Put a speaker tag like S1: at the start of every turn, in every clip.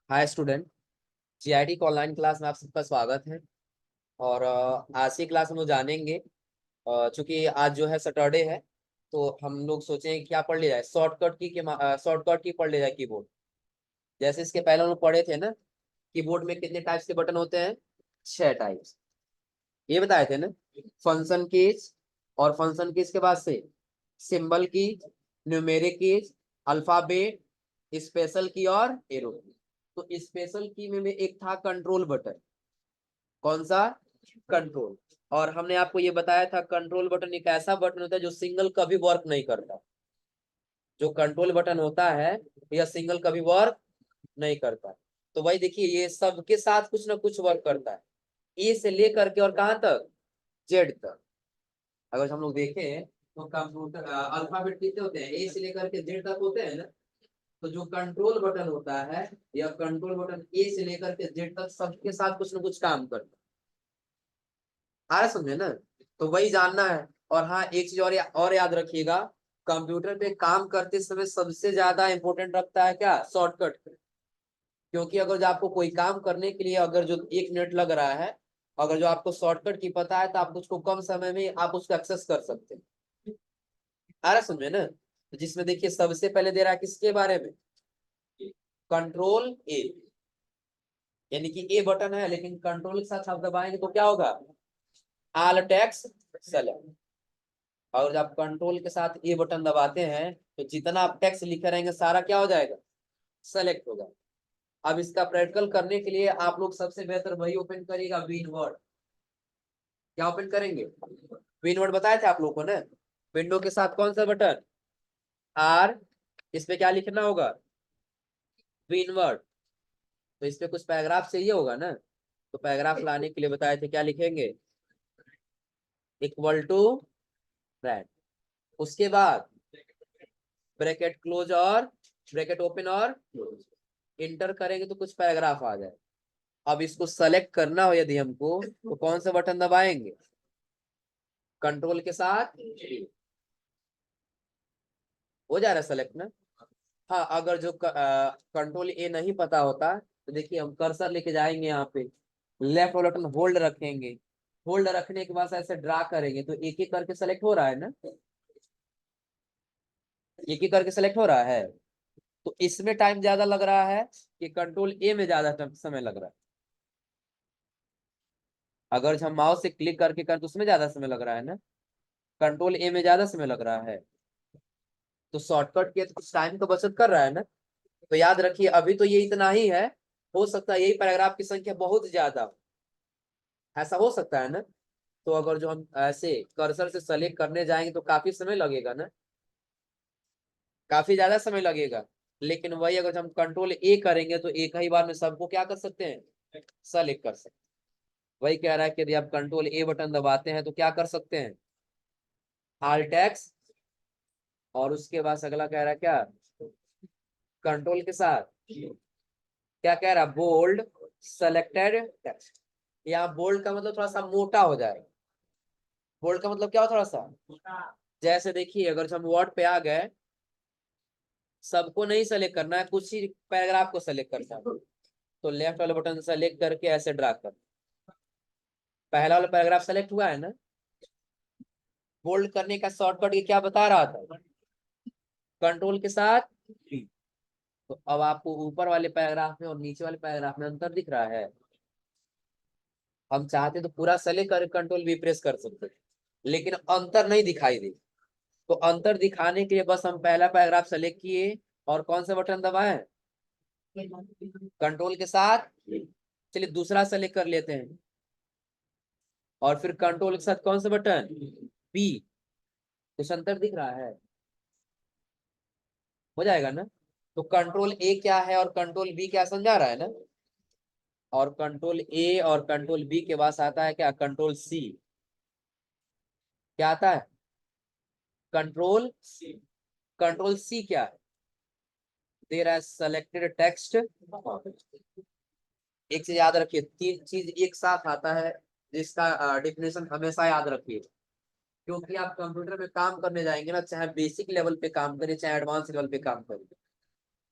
S1: Hi student. GIT की online class में आप सबका स्वागत है। और आज की क्लास हम लोग जानेंगे। चूंकि आज जो है सैटरडे है, तो हम लोग सोचे हैं क्या पढ़ लिया जाए, शॉर्टकट की पढ़ लिया जाए कीबोर्ड। जैसे इसके पहले हम लोग पढ़े थे ना, कीबोर्ड में कितने टाइप्स के बटन होते हैं, 6 टाइप्स। ये बताए थे ना, फंक्शन कीज, और फंक्शन कीज के बाद से symbol keys, numeric keys, alphabet, special की और एरो की। तो स्पेशल की में एक था कंट्रोल बटन। कौन सा? कंट्रोल। और हमने आपको ये बताया था कंट्रोल बटन एक ऐसा बटन होता है जो सिंगल कभी वर्क नहीं करता। जो कंट्रोल बटन होता है यह सिंगल कभी वर्क नहीं करता। तो भाई देखिए, ये सबके साथ कुछ ना कुछ वर्क करता है, ए से लेकर के और कहां तक, जेड तक। अगर हम लोग देखें तो कंप्यूटर अल्फाबेट कितने होते हैं, ए से लेकर के जेड तक होते हैं ना। तो जो कंट्रोल बटन होता है, यह कंट्रोल बटन ए से लेकर के जेड तक सबके साथ कुछ ना कुछ काम करता है। आ रहा समझे ना? तो वही जानना है। और हाँ, एक चीज और याद रखिएगा, कंप्यूटर पे काम करते समय सबसे ज्यादा इंपॉर्टेंट रखता है क्या, शॉर्टकट। क्योंकि अगर जो आपको कोई काम करने के लिए अगर जो 1 मिनट लग रहा है, अगर जो आपको शॉर्टकट की पता है तो आप उसको कम समय में आप उसको एक्सेस कर सकते हैं। आ रहा समझे ना? तो जिसमें देखिए सबसे पहले दे रहा है किसके बारे में, कंट्रोल ए। यानी कि ए बटन है, लेकिन कंट्रोल के साथ आप दबाएंगे तो क्या होगा, ऑल टेक्स्ट सेलेक्ट। और जब आप कंट्रोल के साथ ए बटन दबाते हैं तो जितना आप टेक्स्ट लिखे रहेंगे सारा क्या हो जाएगा, सेलेक्ट होगा। अब इसका प्रैक्टिकल करने के लिए आप लोग सबसे बेहतर वही ओपन करिएगा, विन वर्ड। क्या ओपन करेंगे, विन वर्ड बताए थे आप लोग को ना। विंडो के साथ कौन सा बटन, आर, इस पे क्या लिखना होगा, विन वर्ड। तो इस पे कुछ पैराग्राफ चाहिए होगा ना, तो पैराग्राफ लाने के लिए बताए थे क्या लिखेंगे, इक्वल टू ब्रैकेट, उसके बाद ब्रैकेट क्लोज और ब्रैकेट ओपन और क्लोज, इंटर करेंगे तो कुछ पैराग्राफ आ जाए। अब इसको सेलेक्ट करना हो यदि हमको, तो कौन सा बटन दबाएंगे, कंट्रोल के साथ, हो जा रहा है सेलेक्ट ना। हाँ, अगर जो कंट्रोल ए नहीं पता होता तो देखिए हम कर्सर लेके जाएंगे यहाँ पे, लेफ्ट वाला बटन होल्ड रखेंगे, होल्ड रखने के बाद ऐसे ड्रा करेंगे तो एक एक करके सेलेक्ट हो रहा है ना, एक एक करके सेलेक्ट हो रहा है। तो इसमें टाइम ज्यादा लग रहा है कि कंट्रोल ए में ज्यादा समय लग रहा है। अगर हम माउस से क्लिक करके करें तो उसमें ज्यादा समय लग रहा है ना, कंट्रोल ए में ज्यादा समय लग रहा है। तो शॉर्टकट के तो कुछ टाइम तो बचत कर रहा है ना। तो याद रखिए अभी तो ये इतना ही है, हो सकता है यही पैराग्राफ की संख्या बहुत ज्यादा हो, ऐसा हो सकता है ना। तो अगर जो हम ऐसे कर्सर से सेलेक्ट करने जाएंगे तो काफी समय लगेगा ना, काफी ज्यादा समय लगेगा। लेकिन वही अगर हम कंट्रोल ए करेंगे तो एक ही बार में सबको क्या कर सकते हैं, सेलेक्ट कर सकते हैं। वही कह रहा है कि यदि आप कंट्रोल ए बटन दबाते हैं तो क्या कर सकते हैं, ऑल टेक्स्ट, और उसके बाद अगला कह रहा है क्या, कंट्रोल के साथ क्या कह रहा है, बोल्ड सेलेक्टेड टेक्स्ट। यहाँ बोल्ड का मतलब थोड़ा सा मोटा हो जाएगा। बोल्ड का मतलब क्या हो, थोड़ा सा, जैसे देखिए अगर हम वर्ड पे आ गए, सबको नहीं सेलेक्ट करना है, कुछ ही पैराग्राफ को सेलेक्ट करना है, तो लेफ्ट वाला बटन सेलेक्ट करके ऐसे ड्रैग कर, पहला वाला पैराग्राफ सेलेक्ट हुआ है ना। बोल्ड करने का शॉर्टकट ये क्या बता रहा था, कंट्रोल के साथ V। तो अब आपको ऊपर वाले पैराग्राफ में और नीचे वाले पैराग्राफ में अंतर दिख रहा है। हम चाहते तो पूरा सेलेक्ट कर कंट्रोल V प्रेस कर सकते, लेकिन अंतर नहीं दिखाई दे। तो अंतर दिखाने के लिए बस हम पहला पैराग्राफ सेलेक्ट किए और कौन सा बटन दबाए, कंट्रोल के साथ। चलिए दूसरा सेलेक्ट कर लेते हैं, और फिर कंट्रोल के साथ कौन सा बटन, बी। कुछ अंतर दिख रहा है, हो जाएगा ना। तो कंट्रोल ए क्या है और कंट्रोल बी क्या समझा रहा है ना। और कंट्रोल ए और कंट्रोल बी के पास आता है क्या, कंट्रोल सी। क्या आता है, कंट्रोल सी। कंट्रोल सी क्या है, दे रहा है सेलेक्टेड टेक्स्ट। एक चीज याद रखिए, 3 चीज एक साथ आता है, जिसका डिफिनेशन हमेशा याद रखिए। क्योंकि आप कंप्यूटर में काम करने जाएंगे ना, चाहे बेसिक लेवल पे काम करें चाहे एडवांस लेवल पे काम करें,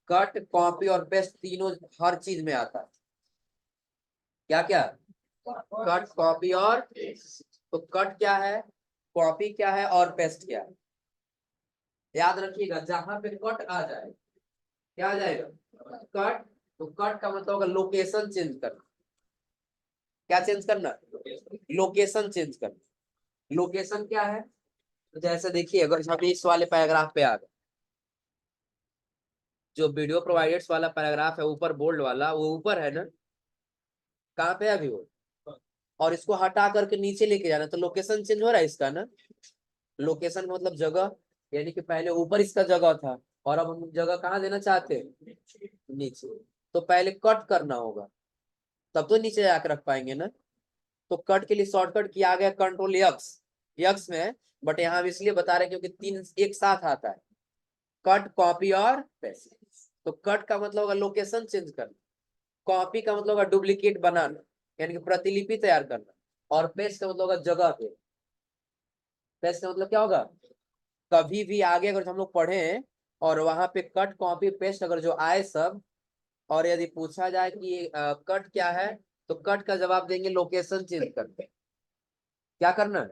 S1: कट, कॉपी और पेस्ट तीनों हर चीज में आता है। क्या क्या? कट, कॉपी और, तो कट क्या है, कॉपी क्या है और पेस्ट क्या है? याद रखिएगा, जहां पे कट आ जाए, क्या आ जाएगा? कट। तो कट का मतलब होगा लोकेशन चेंज करना। क्या चेंज करना? लोकेशन चेंज करना। लोकेशन क्या है? तो जैसे देखिए, अगर हम इस वाले पैराग्राफ पे आ गए, जो वीडियो प्रोवाइडर्स वाला पैराग्राफ है ऊपर बोल्ड वाला, वो ऊपर है ना? कहाँ पे है अभी वो? और इसको हटा करके नीचे लेके जाना, तो लोकेशन चेंज हो रहा है इसका ना। लोकेशन मतलब जगह, यानी कि पहले ऊपर इसका जगह था और अब हम जगह कहाँ देना चाहते हैं? नीचे। तो पहले कट करना होगा, तब तो नीचे जाकर रख पाएंगे ना। तो कट के लिए शॉर्टकट किया गया कंट्रोल यक्स, यक्स में है, बट यहाँ हम इसलिए बता रहे हैं क्योंकि तीन एक साथ आता है, कट, कॉपी और पेस्ट। तो कट का मतलब होगा लोकेशन चेंज करना, कॉपी का मतलब होगा डुप्लीकेट बनाना, यानी कि प्रतिलिपि तैयार करना, और पेस्ट का मतलब होगा जगह पे। पेस्ट का मतलब क्या होगा? कभी भी आगे अगर हम लोग पढ़े और वहां पे कट, कॉपी, पेस्ट अगर जो आए सब, और यदि पूछा जाए कि कट क्या है, तो कट का जवाब देंगे लोकेशन चेंज करके। क्या करना है?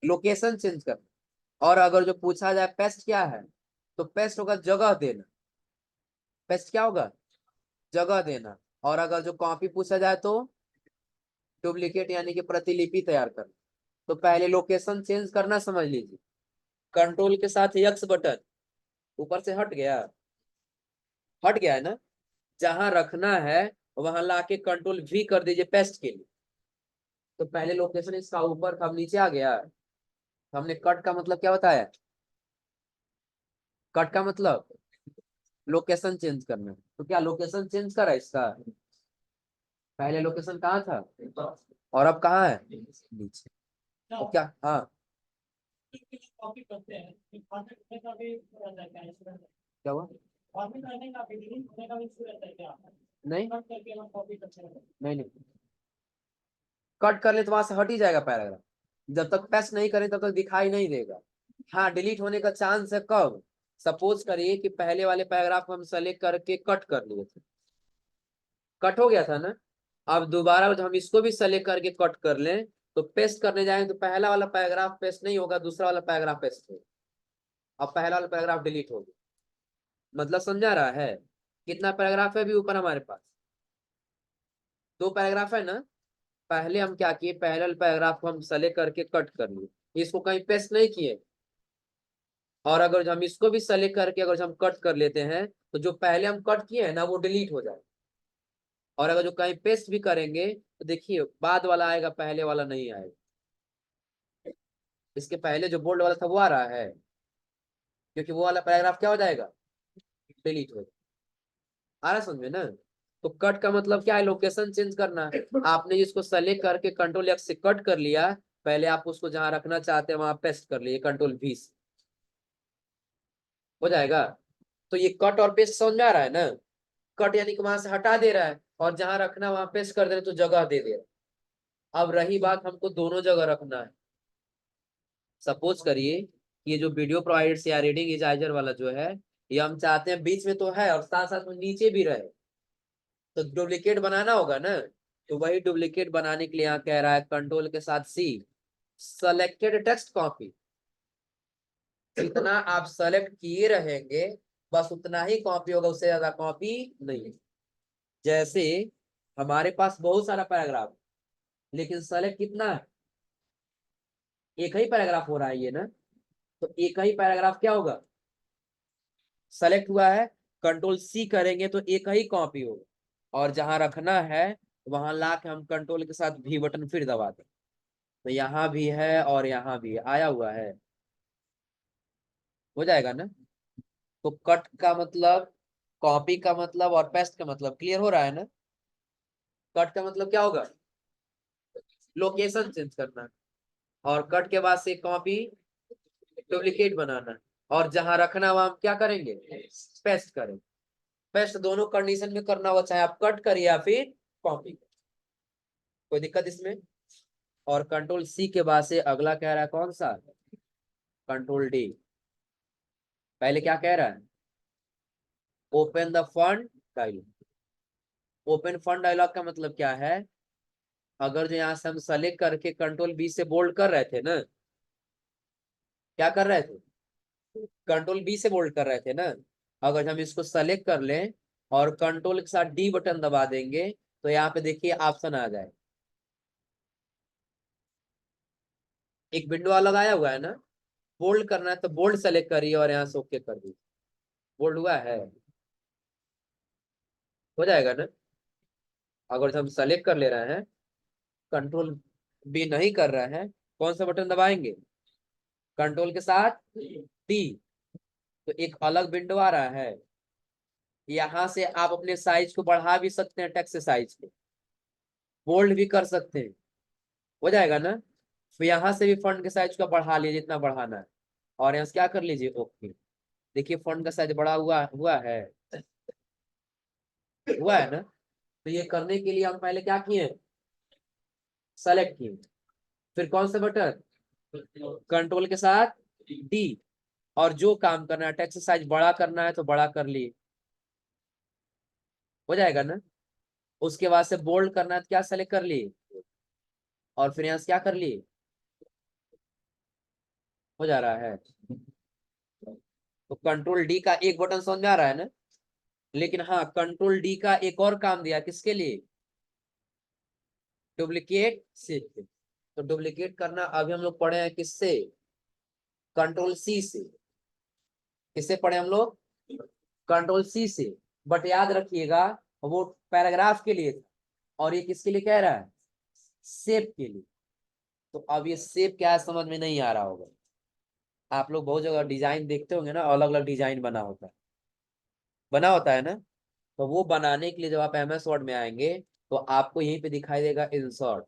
S1: लोकेशन चेंज करना। और अगर जो पूछा जाए पेस्ट क्या है, तो पेस्ट होगा जगह देना। पेस्ट क्या होगा? जगह देना। और अगर जो कॉपी पूछा जाए तो डुप्लीकेट, यानी कि प्रतिलिपि तैयार करना। तो पहले लोकेशन चेंज करना समझ लीजिए, कंट्रोल के साथ यक्स बटन ऊपर से हट गया, हट गया है ना। जहां रखना है वहां लाके कंट्रोल वी कर दीजिए पेस्ट के लिए। तो पहले लोकेशन इसका ऊपर था, अब नीचे आ गया। हमने कट का मतलब क्या बताया? कट का मतलब लोकेशन चेंज करना। तो क्या लोकेशन चेंज करा इसका? पहले लोकेशन कहाँ था और अब कहाँ है? नीचे। तो क्या, हाँ, क्या हुआ? नहीं नहीं नहीं, कट कर ले तो वहां से हट ही जाएगा पैराग्राफ। जब तक पेस्ट नहीं करें तब तक दिखाई नहीं देगा। हाँ, डिलीट होने का चांस है कब? सपोज करिए कि पहले वाले पैराग्राफ को हम सेलेक्ट करके कट कर लिए थे, कट हो गया था ना। अब दोबारा जब हम इसको भी सेलेक्ट करके कट कर लें, तो पेस्ट करने जाएंगे तो पहला वाला पैराग्राफ पेस्ट नहीं होगा, दूसरा वाला पैराग्राफ पेस्ट होगा। अब पहला वाला पैराग्राफ डिलीट हो गया। मतलब समझा रहा है? कितना पैराग्राफ है अभी ऊपर हमारे पास? दो पैराग्राफ है ना। पहले हम क्या किए, पहले पैराग्राफ को हम सेलेक्ट करके कट कर लिए, इसको कहीं पेस्ट नहीं किए। और अगर हम इसको भी सेलेक्ट करके अगर हम कट कर लेते हैं, तो जो पहले हम कट किए हैं ना वो डिलीट हो जाए। और अगर जो कहीं पेस्ट भी करेंगे तो देखिए बाद वाला आएगा, पहले वाला नहीं आएगा। इसके पहले जो बोल्ड वाला था वो आ रहा है, क्योंकि वो वाला पैराग्राफ क्या हो जाएगा? डिलीट हो जाएगा। आ रहा समझ में ना। तो कट का मतलब क्या है? लोकेशन चेंज करना। आपने इसको सेलेक्ट करके कंट्रोल एक्स से कट कर लिया, पहले आप उसको जहां रखना चाहते हैं वहां पेस्ट कर लिए कंट्रोल वी से, हो जाएगा। तो ये कट और पेस्ट समझ में आ रहा है ना। कट यानी कि वहां से हटा दे रहा है, और जहां रखना वहां पेस्ट कर दे रहे तो जगह दे दे रहा है। अब रही बात, हमको दोनों जगह रखना है। सपोज करिए कि ये जो वीडियो प्रोवाइडर्स या रीडिंग इजाइजर वाला जो है, ये हम चाहते हैं बीच में तो है और साथ साथ में नीचे भी रहे, तो डुप्लीकेट बनाना होगा ना। तो वही डुप्लीकेट बनाने के लिए यहाँ कह रहा है कंट्रोल के साथ सी, सेलेक्टेड टेक्स्ट कॉपी। जितना आप सेलेक्ट किए रहेंगे बस उतना ही कॉपी होगा, उससे ज्यादा कॉपी नहीं। जैसे हमारे पास बहुत सारा पैराग्राफ, लेकिन सेलेक्ट कितना है? एक ही पैराग्राफ हो रहा है ये ना। तो एक ही पैराग्राफ क्या होगा? सेलेक्ट हुआ है, कंट्रोल सी करेंगे तो एक ही कॉपी होगा, और जहां रखना है वहां ला के हम कंट्रोल के साथ भी बटन फिर दबा दें, तो यहाँ भी है और यहाँ भी आया हुआ है, हो जाएगा ना। तो कट का मतलब, कॉपी का मतलब और पेस्ट का मतलब क्लियर हो रहा है ना। कट का मतलब क्या होगा? लोकेशन चेंज करना। और कट के बाद से कॉपी, डुप्लीकेट बनाना। और जहां रखना वहां हम क्या करेंगे? पेस्ट करेंगे। पेस्ट दोनों कंडीशन में करना होगा, चाहे आप कट करिए या फिर कॉपी। कोई दिक्कत इसमें? और कंट्रोल सी के बाद से अगला कह रहा है कौन सा? Control D. पहले क्या कह रहा है? Open the fund dialog. Open fund dialog का मतलब क्या है? अगर जो यहाँ से हम सेलेक्ट करके कंट्रोल बी से बोल्ड कर रहे थे ना, क्या कर रहे थे, कंट्रोल बी से बोल्ड कर रहे थे ना, अगर हम इसको सेलेक्ट कर लें और कंट्रोल के साथ डी बटन दबा देंगे तो यहाँ पे देखिए ऑप्शन आ जाए, एक विंडो अलग आया हुआ है ना, बोल्ड करना है तो बोल्ड सेलेक्ट करिए और यहाँ से ओके कर दीजिए। बोल्ड हुआ है, हो जाएगा ना। अगर हम सेलेक्ट कर ले रहे हैं, कंट्रोल बी नहीं कर रहा है, कौन सा बटन दबाएंगे, कंट्रोल के साथ डी, तो एक अलग विंडो आ रहा है। यहाँ से आप अपने साइज को बढ़ा भी सकते हैं, टेक्स्ट साइज को बोल्ड भी कर सकते हैं, हो जाएगा ना। फिर यहाँ से भी फॉन्ट के साइज को बढ़ा लीजिए जितना बढ़ाना है, और यहाँ से क्या कर लीजिए ओके। देखिए फॉन्ट का साइज बड़ा हुआ हुआ है, हुआ है ना। तो ये करने के लिए हम पहले क्या किए, सेलेक्ट किए, फिर कौन सा बटन, कंट्रोल के साथ डी, और जो काम करना है टेक्स्ट साइज बड़ा करना है तो बड़ा कर लिए, हो जाएगा ना। उसके बाद से बोल्ड करना है तो क्या सेलेक्ट कर लिए, और फिर यहाँ से क्या कर लिए, हो जा रहा है। तो कंट्रोल डी का एक बटन समझ में आ रहा है ना। लेकिन हाँ, कंट्रोल डी का एक और काम दिया, किसके लिए, डुप्लीकेट से। तो डुप्लीकेट करना अभी हम लोग पढ़े हैं किससे, कंट्रोल सी से। किससे पढ़े हम लोग, कंट्रोल सी से। बट याद रखिएगा वो पैराग्राफ के लिए था, और ये किसके लिए कह रहा है, शेप के लिए। तो अब ये शेप क्या है समझ में नहीं आ रहा होगा। आप लोग बहुत जगह डिजाइन देखते होंगे ना, अलग अलग डिजाइन बना होता है ना। तो वो बनाने के लिए जब आप एमएस वर्ड में आएंगे तो आपको यहीं पे दिखाई देगा इंसर्ट।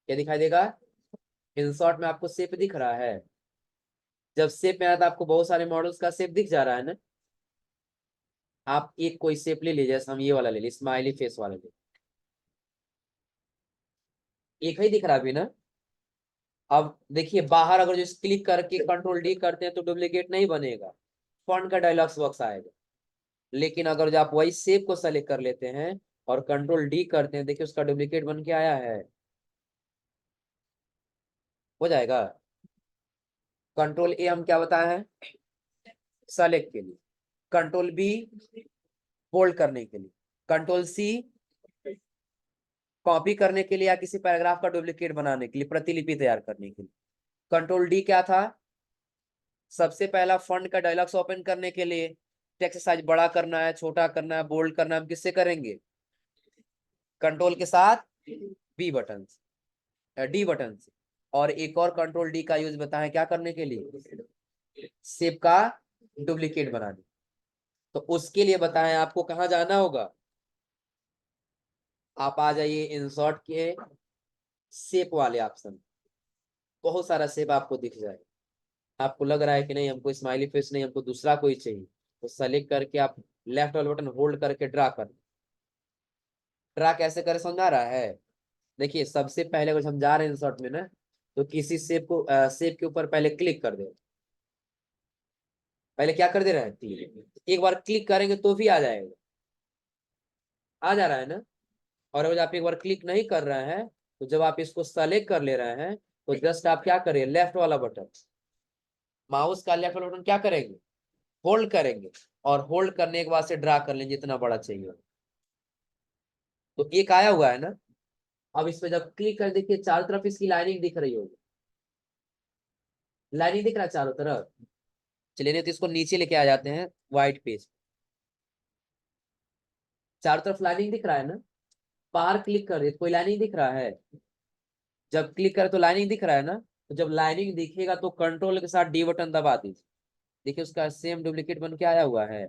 S1: क्या दिखाई देगा, इंसर्ट में आपको शेप दिख रहा है। जब शेप में आया तो आपको बहुत सारे मॉडल्स का शेप दिख जा रहा है ना। आप एक कोई शेप ले लीजिए, जैसे हम ये वाला ले लीजिए, स्माइली फेस वाला ले, एक ही दिख रहा अभी ना। अब देखिए बाहर अगर जो क्लिक करके कंट्रोल डी करते हैं तो डुप्लीकेट नहीं बनेगा, फॉन्ट का डायलॉग्स बॉक्स आएगा। लेकिन अगर जो आप वही शेप को सेलेक्ट कर लेते हैं और कंट्रोल डी करते हैं, देखिए उसका डुप्लीकेट बन के आया है, हो जाएगा। कंट्रोल ए हम क्या बताए हैं, सेलेक्ट के लिए, कंट्रोल बी बोल्ड करने के लिए, कंट्रोल सी कॉपी करने के लिए या किसी पैराग्राफ का डुप्लीकेट बनाने के लिए, प्रतिलिपि तैयार करने के लिए। कंट्रोल डी क्या था, सबसे पहला फॉन्ट का डायलॉग्स ओपन करने के लिए, टेक्स्ट साइज बड़ा करना है छोटा करना है बोल्ड करना है, हम किससे करेंगे, कंट्रोल के साथ बी बटन, डी बटन से। और एक और कंट्रोल डी का यूज बताएं क्या करने के लिए, शेप का डुप्लीकेट बनाने। तो उसके लिए बताएं आपको कहाँ जाना होगा, आप आ जाइए इंसर्ट के शेप वाले ऑप्शन, बहुत सारा शेप आपको दिख जाए। आपको लग रहा है कि नहीं हमको स्माइली फेस नहीं, हमको दूसरा कोई चाहिए, तो सेलेक्ट करके आप लेफ्ट वाला बटन होल्ड करके ड्रा कर। ड्रा कैसे करे समझ आ रहा है। देखिए सबसे पहले अगर हम जा रहे हैं इंसर्ट में ना, तो किसी शेप को शेप के ऊपर पहले क्लिक कर दे, पहले क्या कर दे रहा है क्लिक, एक बार क्लिक करेंगे तो भी आ जाएगा, आ जा रहा है ना। और अगर आप एक बार क्लिक नहीं कर रहे हैं, तो जब आप इसको सेलेक्ट कर ले रहे हैं तो जस्ट आप क्या करिए, लेफ्ट वाला बटन, माउस का लेफ्ट वाला बटन क्या करेंगे, होल्ड करेंगे, और होल्ड करने के बाद से ड्रा कर लेंगे जितना बड़ा चाहिए। तो एक आया हुआ है ना। अब इस पे जब क्लिक कर देखिए चारों तरफ इसकी लाइनिंग दिख रही होगी, लाइनिंग दिख रहा है चारों तरफ। चलिए नहीं तो इसको नीचे लेके आ जाते हैं व्हाइट पेज, चारों तरफ लाइनिंग दिख रहा है ना। बाहर क्लिक कर दे कोई लाइनिंग दिख रहा है, जब क्लिक करे तो लाइनिंग दिख रहा है ना। तो जब लाइनिंग दिखेगा तो कंट्रोल के साथ डी बटन दबा दीजिए, देखिए उसका सेम डुप्लीकेट बन के आया हुआ है,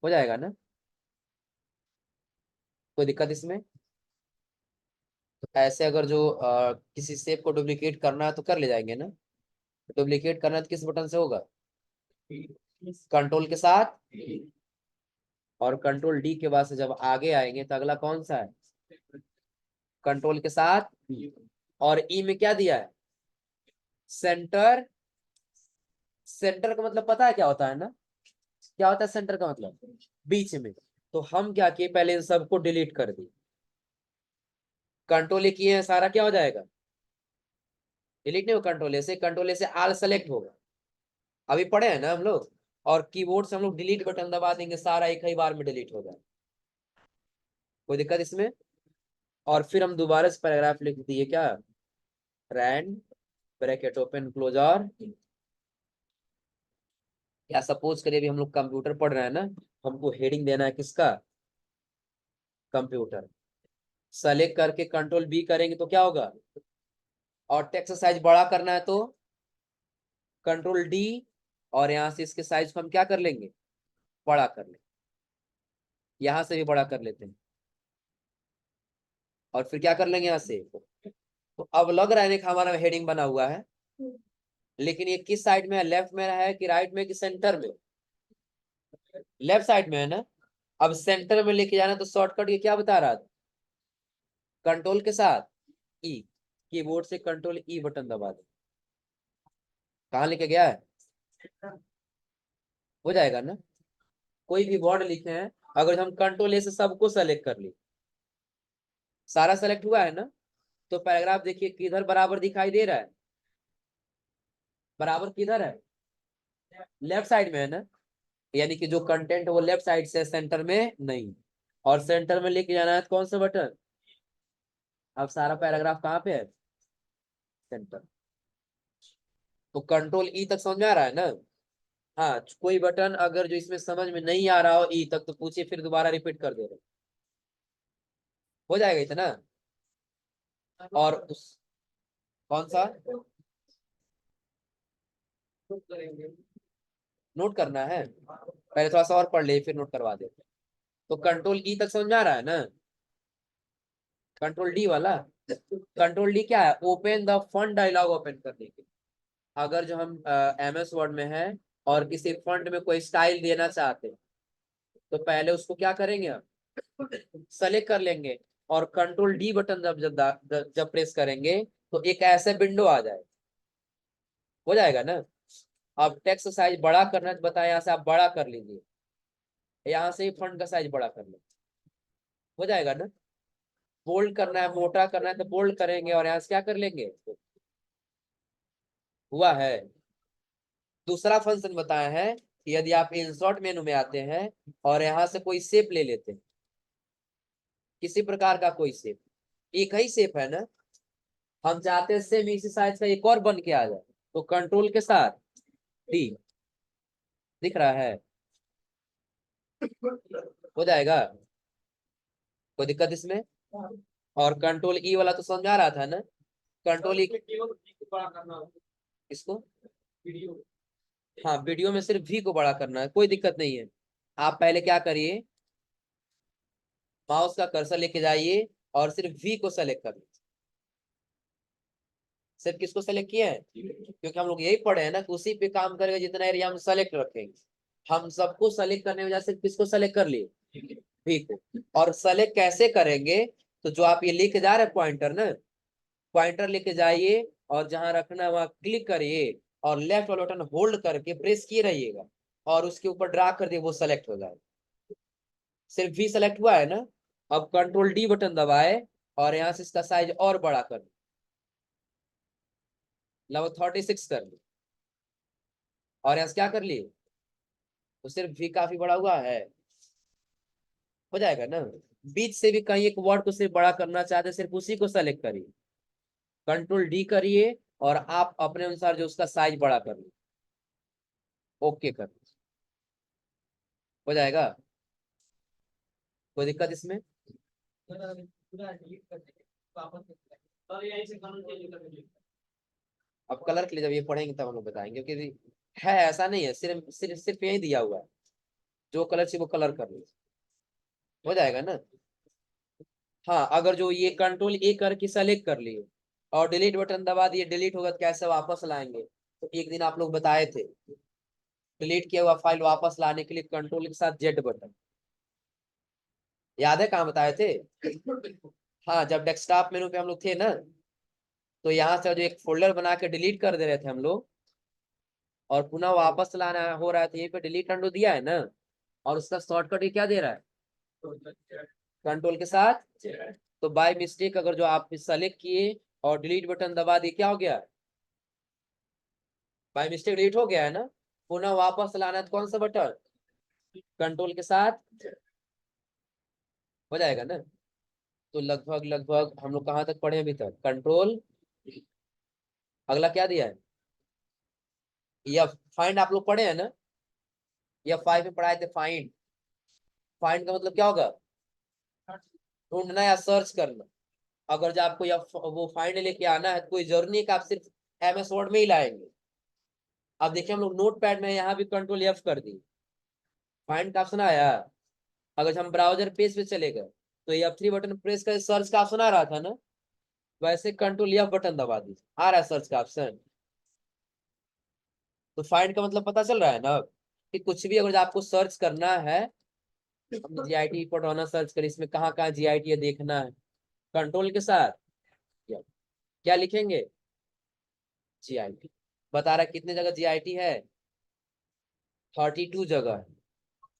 S1: हो जाएगा ना, कोई दिक्कत इसमें। तो ऐसे अगर जो किसी शेप को डुप्लीकेट करना है तो कर ले जाएंगे ना। डुप्लीकेट करना है तो किस बटन से होगा, कंट्रोल के साथ, और कंट्रोल डी के बाद से जब आगे आएंगे तो अगला कौन सा है, कंट्रोल के साथ, और ई में क्या दिया है, सेंटर सेंटर का मतलब पता है क्या होता है ना, क्या होता है सेंटर का मतलब, बीच में। तो हम क्या किए, पहले इन सबको डिलीट कर दिए, कंट्रोल ए किए हैं, सारा क्या हो जाएगा, डिलीट नहीं हो, कंट्रोल ए से आल सेलेक्ट होगा, अभी पढ़े हैं ना हम लोग। और कीबोर्ड से हम लोग डिलीट बटन दबा देंगे, सारा एक ही बार में डिलीट हो जाए, कोई दिक्कत इसमें। और फिर हम दोबारा से पैराग्राफ लिख दिए क्या, रैंड ब्रैकेट ओपन क्लोज, और या सपोज करिए अभी हम लोग कंप्यूटर पढ़ रहे हैं ना, हमको हेडिंग देना है किसका, कंप्यूटर। सेलेक्ट करके कंट्रोल बी करेंगे तो क्या होगा, और टेक्स्ट साइज बड़ा करना है तो कंट्रोल डी, और यहाँ से इसके साइज को हम क्या कर लेंगे, बड़ा कर लेंगे, यहाँ से भी बड़ा कर लेते हैं, और फिर क्या कर लेंगे यहाँ से। तो अब लग रहा है कि हमारा हेडिंग बना हुआ है, लेकिन ये किस साइड में है, लेफ्ट में है कि राइट में कि सेंटर में, लेफ्ट साइड में है ना। अब सेंटर में लेके जाना तो शॉर्टकट ये क्या बता रहा था, कंट्रोल के साथ ई, कीबोर्ड से कंट्रोल ई बटन दबा दे, कहाँ लेके गया है, हो जाएगा ना। कोई भी वर्ड लिखे हैं, अगर हम कंट्रोल ए से सबको सेलेक्ट कर ली, सारा सेलेक्ट हुआ है ना, तो पैराग्राफ देखिए किधर बराबर दिखाई दे रहा है, बराबर किधर है, लेफ्ट साइड में है ना, यानी कि जो कंटेंट है वो लेफ्ट साइड से, सेंटर में नहीं। और सेंटर में लेके जाना है तो कौन सा बटन, अब सारा पैराग्राफ कहाँ पे है, सेंटर। तो कंट्रोल ई तक समझ में आ रहा है ना। हाँ, कोई बटन अगर जो इसमें समझ में नहीं आ रहा हो ई तक, तो पूछिए, फिर दोबारा रिपीट कर दे रहे, हो जाएगा इतना। और उस, कौन सा नोट करना है, पहले थोड़ा सा और पढ़ ले फिर नोट करवा दे। तो कंट्रोल ई तक समझ में आ रहा है ना, कंट्रोल डी वाला, कंट्रोल डी क्या है, open the fund dialog open करने के। अगर जो हम एम एस वर्ड में है और किसी फंड में कोई स्टाइल देना चाहते हैं, तो पहले उसको क्या करेंगे, हम सेलेक्ट कर लेंगे, और कंट्रोल डी बटन जब जब जब प्रेस करेंगे तो एक ऐसे विंडो आ जाए, हो जाएगा ना। अब टेक्स्ट साइज बड़ा करना है तो बताएं, यहाँ से आप बड़ा कर लीजिए, यहाँ से ही फंड का साइज बड़ा कर ले, हो जाएगा ना। बोल्ड करना है, मोटा करना है तो बोल्ड करेंगे, और यहाँ से क्या कर लेंगे, हुआ है। दूसरा फंक्शन बताया है कि यदि आप इंसर्ट मेनू में आते हैं और यहाँ से कोई शेप ले लेते हैं, किसी प्रकार का कोई शेप, एक ही शेप है ना, हम चाहते हैं सेम इसी साइज का एक और बन के आ जाए, तो कंट्रोल के साथ डी, दिख रहा है, हो जाएगा, कोई दिक्कत इसमें। और कंट्रोल ई वाला तो समझा रहा था ना, कंट्रोल ई, इसको, हाँ वीडियो में सिर्फ वी को बड़ा करना है, कोई दिक्कत नहीं है। आप पहले क्या करिए, माउस का कर्सर लेके जाइए और सिर्फ वी को सेलेक्ट कर लीजिए। सिर्फ किसको सेलेक्ट किया है, क्योंकि हम लोग यही पढ़े हैं ना कि उसी पे काम करेगा जितना एरिया हम सेलेक्ट रखेंगे। हम सबको सेलेक्ट करने में जैसे किसको सेलेक्ट कर लिए, वी को। और सेलेक्ट कैसे करेंगे, तो जो आप ये लेके जा रहे हैं पॉइंटर ना, पॉइंटर लेके जाइए और जहां रखना है वहां क्लिक करिए, और लेफ्ट वाला बटन होल्ड करके प्रेस किए रहिएगा, और उसके ऊपर ड्रा कर दिए, वो सेलेक्ट हो जाए। सिर्फ वी सेलेक्ट हुआ है ना। अब कंट्रोल डी बटन दबाए और यहाँ से इसका साइज और बड़ा कर, लगभग 36 कर ली, और यहाँ से क्या कर लिए, तो सिर्फ वी काफी बड़ा हुआ है, हो जाएगा ना। बीच से भी कहीं एक वर्ड को सिर्फ बड़ा करना चाहते, सिर्फ उसी को सेलेक्ट करिए, कंट्रोल डी करिए, और आप अपने अनुसार जो उसका साइज बड़ा कर लीजिए, ओके कर लीजिए, हो जाएगा, कोई दिक्कत इसमें। अब कलर के लिए जब ये पढ़ेंगे तब हम लोग बताएंगे, क्योंकि है ऐसा नहीं है, सिर्फ सिर्फ सिर्फ यही दिया हुआ है, जो कलर चाहिए वो कलर कर लीजिए, हो जाएगा ना। हाँ, अगर जो ये कंट्रोल ए करके सेलेक्ट कर लिए और डिलीट बटन दबा दिए, डिलीट होगा तो कैसे वापस लाएंगे, तो एक दिन आप लोग बताए थे, डिलीट किया हुआ फाइल वापस लाने के लिए कंट्रोल के साथ जेड बटन, याद है कहाँ बताए थे। हाँ, जब डेस्कटॉप मेनू पे हम लोग थे ना, तो यहाँ से जो एक फोल्डर बना के डिलीट कर दे रहे थे हम लोग, और पुनः वापस लाना हो रहा है तो यहीं पे डिलीट अंडू दिया है ना, और उसका शॉर्टकट ये क्या दे रहा है, कंट्रोल के साथ। तो बाय मिस्टेक अगर जो आप सेलेक्ट किए और डिलीट बटन दबा दिए, क्या हो गया, बाय मिस्टेक डिलीट हो गया है ना। पुनः वापस लाना है तो कौन सा बटन, कंट्रोल के साथ, हो जाएगा ना। तो लगभग लगभग हम लोग कहाँ तक पढ़े अभी तक, कंट्रोल, अगला क्या दिया है, या फाइंड आप लोग पढ़े हैं ना, या 5 में पढ़ाए थे फाइंड। फाइंड का मतलब क्या होगा, ढूंढना या सर्च करना। अगर जो आपको या वो फाइंड लेके आना है तो कोई जरूरी नहीं कि आप सिर्फ MS वर्ड में ही लाएंगे। अब देखिए हम लोग नोट पैड में यहाँ भी कंट्रोल F कर दी, फाइंड का ऑप्शन आया। अगर हम ब्राउजर पेज पे चले गए तो F3 बटन प्रेस कर सर्च का ऑप्शन आ रहा था ना, वैसे कंट्रोल F बटन दबा दीजिए, आ रहा है सर्च का ऑप्शन। तो फाइंड का मतलब पता चल रहा है ना, कि कुछ भी अगर आपको सर्च करना है, GIT पटौना सर्च कर, इसमें कहाँ कहाँ GIT है देखना है, कंट्रोल के साथ क्या लिखेंगे, GIT। बता रहा है कितने जगह GIT है, 32 जगह।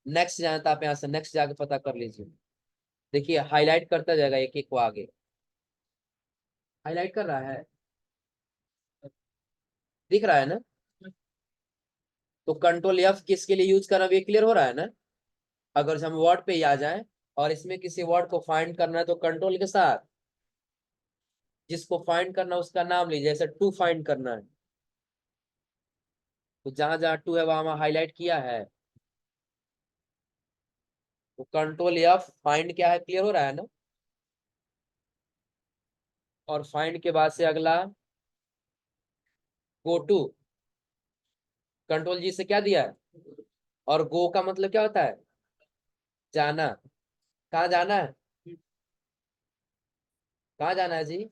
S1: नेक्स्ट जाना था, आप यहाँ से नेक्स्ट जाके पता कर लीजिए। देखिए हाईलाइट करता जाएगा एक एक को आगे, हाईलाइट कर रहा है, दिख रहा है ना। तो कंट्रोल F किसके लिए यूज करना, ये क्लियर हो रहा है ना। अगर हम वर्ड पे ही आ जाए और इसमें किसी वर्ड को फाइंड करना है तो कंट्रोल के साथ, जिसको फाइंड करना है उसका नाम लीजिए, जैसे टू फाइंड करना है तो जहां जहां टू है वहां हाईलाइट किया है, तो कंट्रोल F फाइंड क्या है, क्लियर हो रहा है ना। और फाइंड के बाद से अगला गो टू, कंट्रोल G से क्या दिया है, और गो का मतलब क्या होता है, जाना। कहाँ जाना है, कहाँ जाना है जी,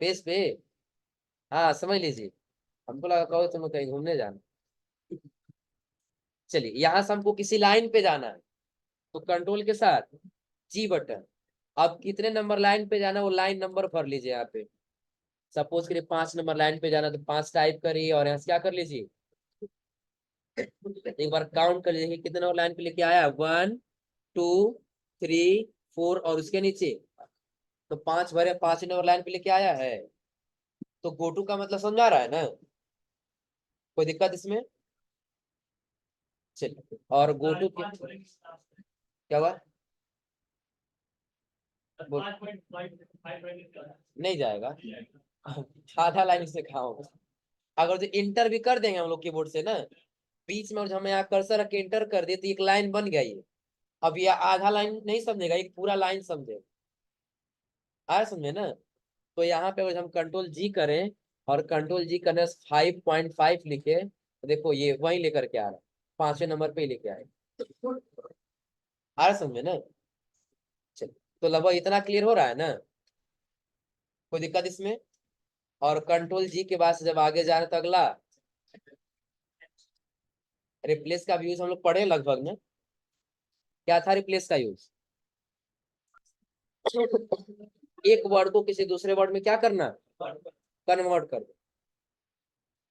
S1: पेज पे। हाँ समझ लीजिए, हमको लगा कहो तुम कहीं घूमने जाना। चलिए यहाँ से हमको किसी लाइन पे जाना है तो कंट्रोल के साथ G बटन। अब कितने नंबर लाइन पे जाना है वो लाइन नंबर भर लीजिए यहाँ पे। सपोज करिए 5 नंबर लाइन पे जाना तो 5 टाइप करिए और यहाँ से क्या कर लीजिए, एक बार काउंट कर लीजिए कितने नंबर लाइन पे लेके आया, 1 2 3 4 और उसके नीचे तो 5 भरे, 5 नंबर लाइन पे लेके आया है। तो गो टू का मतलब समझा रहा है ना, कोई दिक्कत इसमें। चलिए और गो टू क्या हुआ, नहीं जाएगा, आधा लाइन से कहा होगा। अगर जो इंटर भी कर देंगे हम लोग कीबोर्ड से ना, बीच में और हमें यहाँ कर्सर रख के इंटर कर दिए तो एक लाइन बन गया ये। अब ये आधा लाइन नहीं समझेगा, एक पूरा लाइन समझेगा, आया समझे ना। तो यहाँ पे अगर हम कंट्रोल G करें और कंट्रोल G करने 5.5 लिखे तो देखो ये वही लेकर के आ रहा है, 5वें नंबर पे ही लेके आए, आ रहा समझे ना। चलिए तो लगभग इतना क्लियर हो रहा है ना, कोई दिक्कत इसमें। और कंट्रोल G के बाद से जब आगे जा रहे तो अगला रिप्लेस का यूज हम लोग पढ़े लगभग में, क्या था रिप्लेस का यूज, एक वर्ड को किसी दूसरे वर्ड में क्या करना, कन्वर्ट कर दो।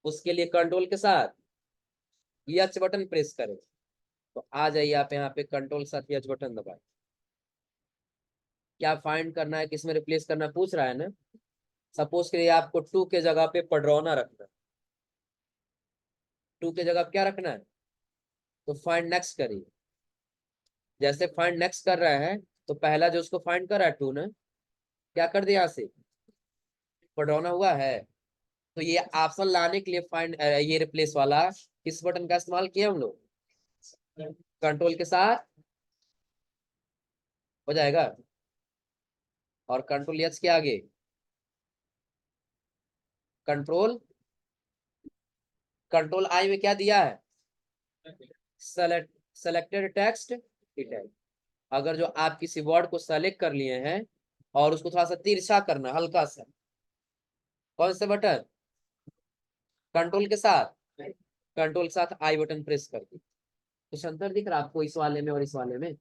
S1: उसके लिए कंट्रोल के साथ H बटन प्रेस करें, तो आ जाइए आप यहाँ पे कंट्रोल के साथ H बटन दबाए। क्या फाइंड करना है, किसमें रिप्लेस करना है, पूछ रहा है ना। सपोज करिए आपको टू के जगह पे पडरौना रखना है, टू के जगह पे क्या रखना है, तो फाइंड नेक्स्ट करिए। जैसे फाइंड नेक्स्ट कर रहा है तो पहला जो उसको फाइंड कर रहा है टू ने, क्या कर दिया, यहाँ से पडरौना हुआ है। तो ये ऑप्शन लाने के लिए फाइंड ये रिप्लेस वाला किस बटन का इस्तेमाल किया हम लोग, कंट्रोल के साथ, हो जाएगा। और कंट्रोल H के आगे कंट्रोल, कंट्रोल I में क्या दिया है, सेलेक्टेड टेक्स्ट डिटेल। अगर जो आप किसी वर्ड को सेलेक्ट कर लिए हैं और उसको थोड़ा सा तिरछा करना हल्का सा, कौन से बटन, कंट्रोल के साथ, कंट्रोल के साथ I बटन प्रेस कर दी। कुछ अंतर दिख रहा है आपको इस वाले में और इस वाले में,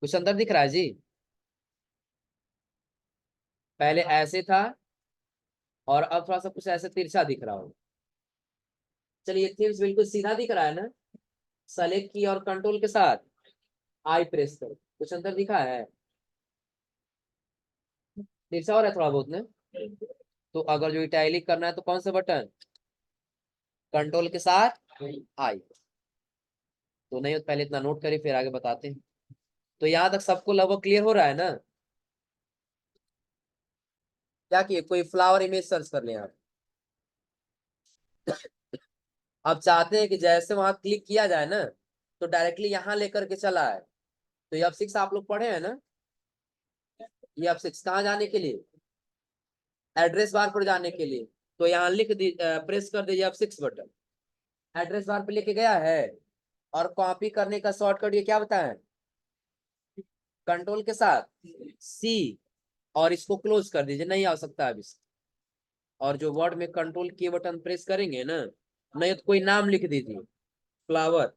S1: कुछ अंतर दिख रहा है जी। पहले ऐसे था और अब थोड़ा सा कुछ ऐसे तिरछा दिख रहा हो। चलिए थीम्स बिल्कुल सीधा दिख रहा है ना। सेलेक्ट की और कंट्रोल के साथ आई प्रेस करो, कुछ अंतर दिखा है? तिरछा हो रहा है थोड़ा बहुत ना। तो अगर जो इटैलिक करना है तो कौन सा बटन? कंट्रोल के साथ आई। तो नहीं, तो पहले इतना नोट करिए फिर आगे बताते हैं। तो यहाँ तक सबको लगभग क्लियर हो रहा है ना? क्या किए, कोई फ्लावर इमेज सर्च कर लें आप। अब चाहते हैं कि जैसे वहां क्लिक किया जाए ना तो डायरेक्टली यहाँ लेकर के चला है। तो ये F6 आप लोग पढ़े हैं ना? ये F6 कहाँ जाने के लिए? एड्रेस बार पर जाने के लिए। तो यहाँ लिख दी, प्रेस कर दीजिए F6 बटन। एड्रेस बार पे लेके गया है। और कॉपी करने का शॉर्टकट ये क्या बताएं? कंट्रोल के साथ C। और इसको क्लोज कर दीजिए, नहीं आ सकता अब इस। और जो वर्ड में कंट्रोल की बटन प्रेस करेंगे ना, नहीं तो कोई नाम लिख दीजिए, फ्लावर।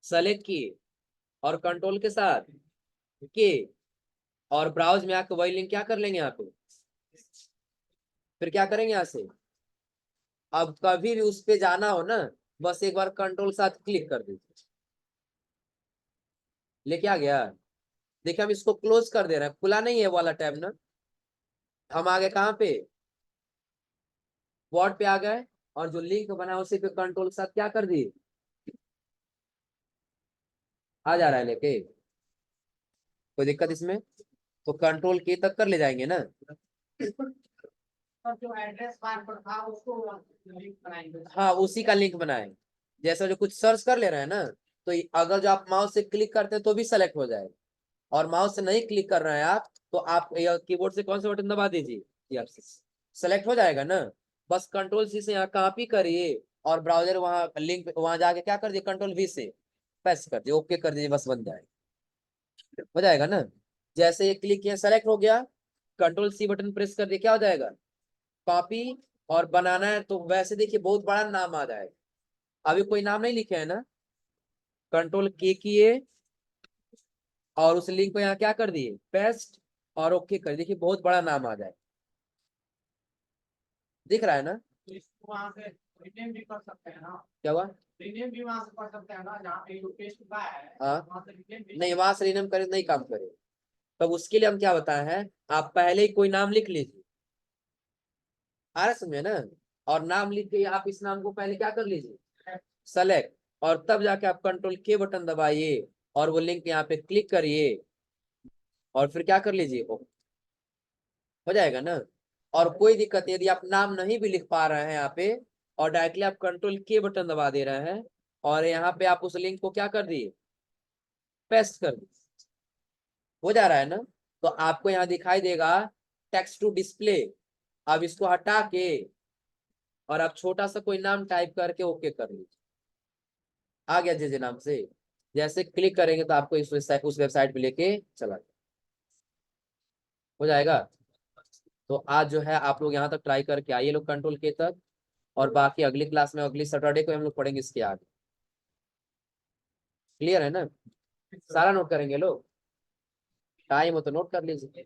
S1: सेलेक्ट किए और कंट्रोल के साथ के, और ब्राउज में आकर वही लिंक क्या कर लेंगे यहाँ पे। फिर क्या करेंगे यहाँ से? अब कभी भी उस पे जाना हो ना, बस एक बार कंट्रोल साथ क्लिक कर दीजिए, लेके आ गया। देखिए हम इसको क्लोज कर दे रहे हैं, खुला नहीं है वाला टैब ना। हम आ गए कहाँ पे? वर्ड पे आ गए। और जो लिंक बना है उसी पे कंट्रोल साथ क्या कर दिए, आ जा रहा है लेके। कोई दिक्कत इसमें? तो कंट्रोल के तक कर ले जाएंगे ना।
S2: और जो एड्रेस बार पर था उसको लिंक बनाएंगे।
S1: हाँ उसी का लिंक बनाए। जैसे जो कुछ सर्च कर ले रहे हैं ना, तो अगर जो आप माउस से क्लिक करते हैं तो भी सेलेक्ट हो जाएगा। और माउस से नहीं क्लिक कर रहे हैं आप, तो आप कीबोर्ड से कौन सा बटन दबा दीजिए, ये सेलेक्ट हो जाएगा ना। बस कंट्रोल सी से यहाँ कॉपी करिए और ब्राउजर वहां लिंक वहां जाके क्या कर दिए, कंट्रोल V से पेस्ट कर दिए, ओके कर दीजिए, बस बन जाएगा। हो जाएगा ना। जैसे ये क्लिक किया सेलेक्ट हो गया, कंट्रोल C बटन प्रेस कर दिया, क्या हो जाएगा, कॉपी। और बनाना है तो वैसे देखिए बहुत बड़ा नाम आ जाएगा। अभी कोई नाम नहीं लिखे है ना। कंट्रोल के किए और उस लिंक को यहाँ क्या कर दिए, पेस्ट। और ओके कर, देखिए बहुत बड़ा नाम आ जाए, दिख रहा है ना।
S2: तो इसको वहां से रिनेम भी कर सकते हैं ना।
S1: क्या हुआ?
S2: रिनेम भी वहां से कर सकते हैं ना, जहाँ पे जो पेस्ट हुआ है
S1: हाँ
S2: वहां से रिनेम भी।
S1: नहीं, वहां से रिनेम करे नहीं काम करे। तब उसके लिए हम क्या बताए हैं, आप पहले ही कोई नाम लिख लीजिए, आ रहा समझे ना। और नाम लिख के आप इस नाम को पहले क्या कर लीजिए, सेलेक्ट। और तब जाके आप कंट्रोल के बटन दबाइए और वो लिंक यहाँ पे क्लिक करिए और फिर क्या कर लीजिए, हो जाएगा ना। और कोई दिक्कत यदि आप नाम नहीं भी लिख पा रहे हैं यहाँ पे, और डायरेक्टली आप कंट्रोल के बटन दबा दे रहे हैं और यहाँ पे आप उस लिंक को क्या कर दिए, पेस्ट कर दिए, हो जा रहा है ना। तो आपको यहाँ दिखाई देगा टेक्स्ट टू डिस्प्ले। अब इसको हटा के और आप छोटा सा कोई नाम टाइप करके ओके कर लीजिए, आ गया जे नाम से। जैसे क्लिक करेंगे तो आपको उस वेबसाइट पे लेके चला जाए, हो जाएगा। तो आज जो है आप लोग यहाँ तक ट्राई करके आइए लोग कंट्रोल के तक। और बाकी अगली क्लास में अगली सैटरडे को हम लोग पढ़ेंगे इसके आगे। क्लियर है ना? सारा नोट करेंगे लोग, टाइम हो तो नोट कर लीजिए।